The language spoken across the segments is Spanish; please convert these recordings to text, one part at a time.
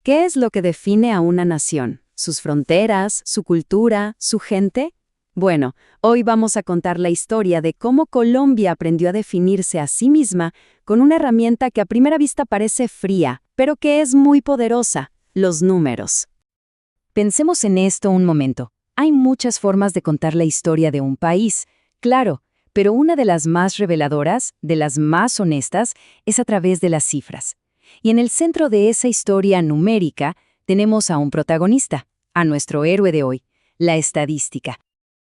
¿Qué es lo que define a una nación? ¿Sus fronteras, su cultura, su gente? Bueno, hoy vamos a contar la historia de cómo Colombia aprendió a definirse a sí misma con una herramienta que a primera vista parece fría, pero que es muy poderosa: los números. Pensemos en esto un momento. Hay muchas formas de contar la historia de un país, claro, pero una de las más reveladoras, de las más honestas, es a través de las cifras. Y en el centro de esa historia numérica tenemos a un protagonista, a nuestro héroe de hoy, la estadística.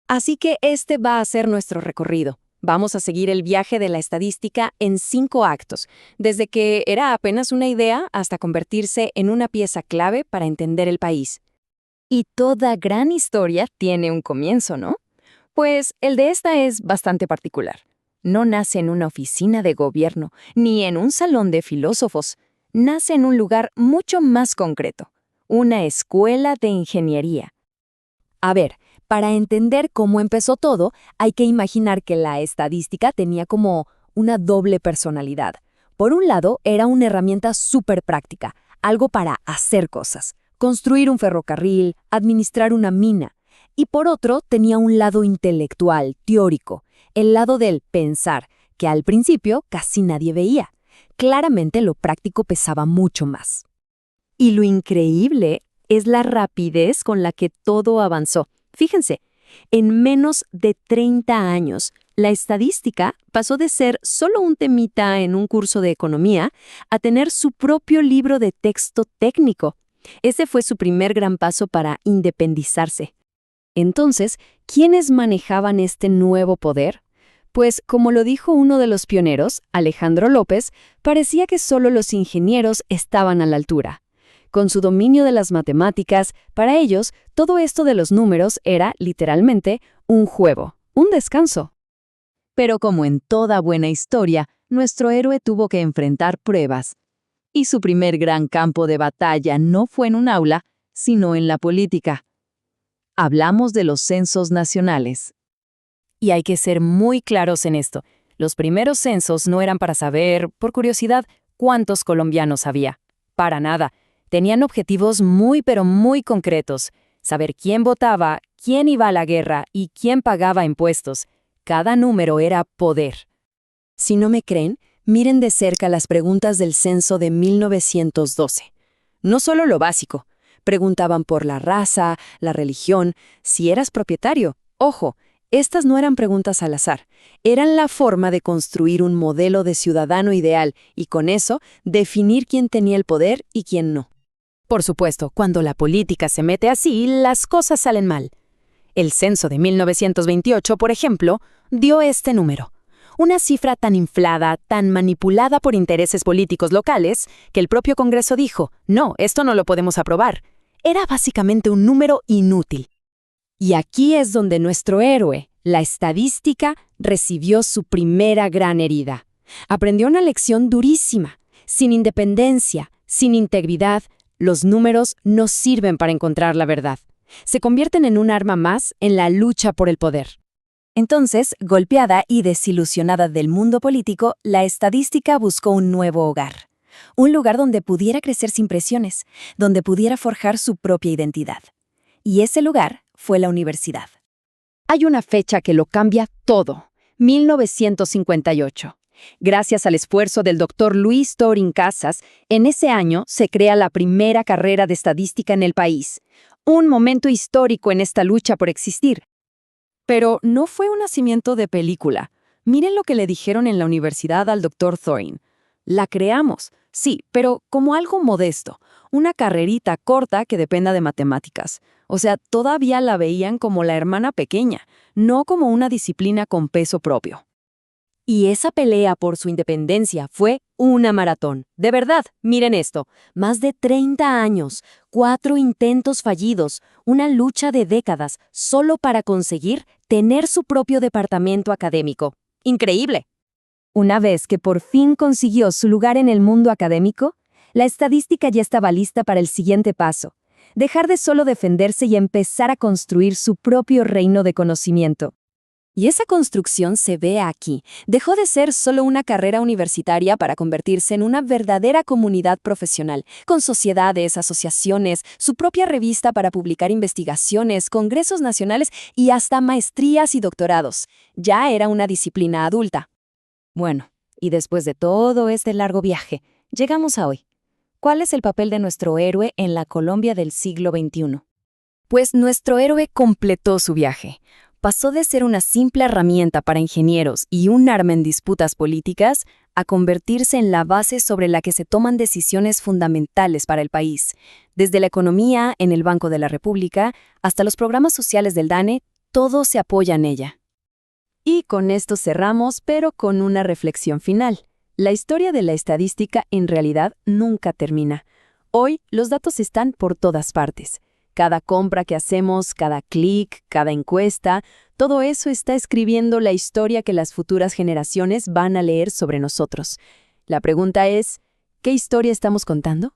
Así que este va a ser nuestro recorrido. Vamos a seguir el viaje de la estadística en 5 actos, desde que era apenas una idea hasta convertirse en una pieza clave para entender el país. Y toda gran historia tiene un comienzo, ¿no? Pues el de esta es bastante particular. No nace en una oficina de gobierno, ni en un salón de filósofos. Nace en un lugar mucho más concreto, una escuela de ingeniería. A ver, para entender cómo empezó todo, hay que imaginar que la estadística tenía como una doble personalidad. Por un lado, era una herramienta súper práctica, algo para hacer cosas, construir un ferrocarril, administrar una mina. Y por otro, tenía un lado intelectual, teórico, el lado del pensar, que al principio casi nadie veía. Claramente lo práctico pesaba mucho más. Y lo increíble es la rapidez con la que todo avanzó. Fíjense, en menos de 30 años, la estadística pasó de ser solo un temita en un curso de economía a tener su propio libro de texto técnico. Ese fue su primer gran paso para independizarse. Entonces, ¿quiénes manejaban este nuevo poder? Pues, como lo dijo uno de los pioneros, Alejandro López, parecía que solo los ingenieros estaban a la altura. Con su dominio de las matemáticas, para ellos, todo esto de los números era, literalmente, un juego, un descanso. Pero como en toda buena historia, nuestro héroe tuvo que enfrentar pruebas. Y su primer gran campo de batalla no fue en un aula, sino en la política. Hablamos de los censos nacionales. Y hay que ser muy claros en esto. Los primeros censos no eran para saber, por curiosidad, cuántos colombianos había. Para nada. Tenían objetivos muy pero muy concretos. Saber quién votaba, quién iba a la guerra y quién pagaba impuestos. Cada número era poder. Si no me creen, miren de cerca las preguntas del censo de 1912. No solo lo básico. Preguntaban por la raza, la religión, si eras propietario. Ojo, estas no eran preguntas al azar. Eran la forma de construir un modelo de ciudadano ideal y con eso definir quién tenía el poder y quién no. Por supuesto, cuando la política se mete así, las cosas salen mal. El censo de 1928, por ejemplo, dio este número. Una cifra tan inflada, tan manipulada por intereses políticos locales, que el propio Congreso dijo, no, esto no lo podemos aprobar. Era básicamente un número inútil. Y aquí es donde nuestro héroe, la estadística, recibió su primera gran herida. Aprendió una lección durísima. Sin independencia, sin integridad, los números no sirven para encontrar la verdad. Se convierten en un arma más en la lucha por el poder. Entonces, golpeada y desilusionada del mundo político, la estadística buscó un nuevo hogar. Un lugar donde pudiera crecer sin presiones, donde pudiera forjar su propia identidad. Y ese lugar fue la universidad. Hay una fecha que lo cambia todo: 1958. Gracias al esfuerzo del Dr. Luis Torín Casas, en ese año se crea la primera carrera de estadística en el país. Un momento histórico en esta lucha por existir. Pero no fue un nacimiento de película. Miren lo que le dijeron en la universidad al Dr. Torín. La creamos, sí, pero como algo modesto, una carrerita corta que dependa de matemáticas. O sea, todavía la veían como la hermana pequeña, no como una disciplina con peso propio. Y esa pelea por su independencia fue una maratón. De verdad, miren esto, más de 30 años, 4 intentos fallidos, una lucha de décadas solo para conseguir tener su propio departamento académico. ¡Increíble! Una vez que por fin consiguió su lugar en el mundo académico, la estadística ya estaba lista para el siguiente paso: dejar de solo defenderse y empezar a construir su propio reino de conocimiento. Y esa construcción se ve aquí. Dejó de ser solo una carrera universitaria para convertirse en una verdadera comunidad profesional, con sociedades, asociaciones, su propia revista para publicar investigaciones, congresos nacionales y hasta maestrías y doctorados. Ya era una disciplina adulta. Bueno, y después de todo este largo viaje, llegamos a hoy. ¿Cuál es el papel de nuestro héroe en la Colombia del siglo XXI? Pues nuestro héroe completó su viaje. Pasó de ser una simple herramienta para ingenieros y un arma en disputas políticas a convertirse en la base sobre la que se toman decisiones fundamentales para el país. Desde la economía, en el Banco de la República, hasta los programas sociales del DANE, todo se apoya en ella. Y con esto cerramos, pero con una reflexión final. La historia de la estadística en realidad nunca termina. Hoy los datos están por todas partes. Cada compra que hacemos, cada clic, cada encuesta, todo eso está escribiendo la historia que las futuras generaciones van a leer sobre nosotros. La pregunta es, ¿qué historia estamos contando?